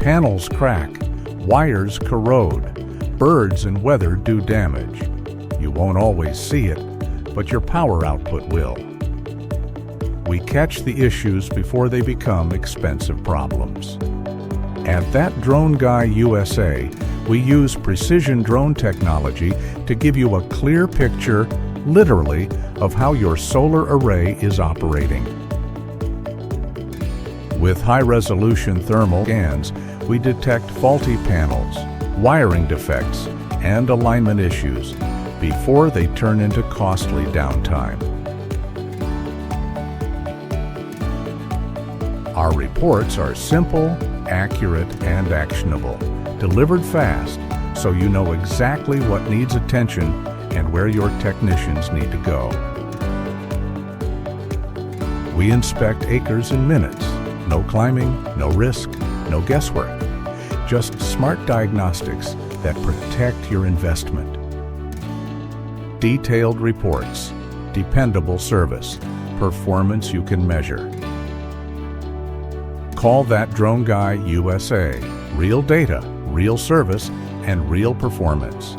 Panels crack, wires corrode, birds and weather do damage. You won't always see it, but your power output will. We catch the issues before they become expensive problems. At That Drone Guy USA, we use precision drone technology to give you a clear picture, literally, of how your solar array is operating. With high-resolution thermal scans, we detect faulty panels, wiring defects, and alignment issues before they turn into costly downtime. Our reports are simple, accurate, and actionable, delivered fast, so you know exactly what needs attention and where your technicians need to go. We inspect acres in minutes. No climbing, no risk, no guesswork. Just smart diagnostics that protect your investment. Detailed reports, dependable service, performance you can measure. Call That Drone Guy USA. Real data, real service, and real performance.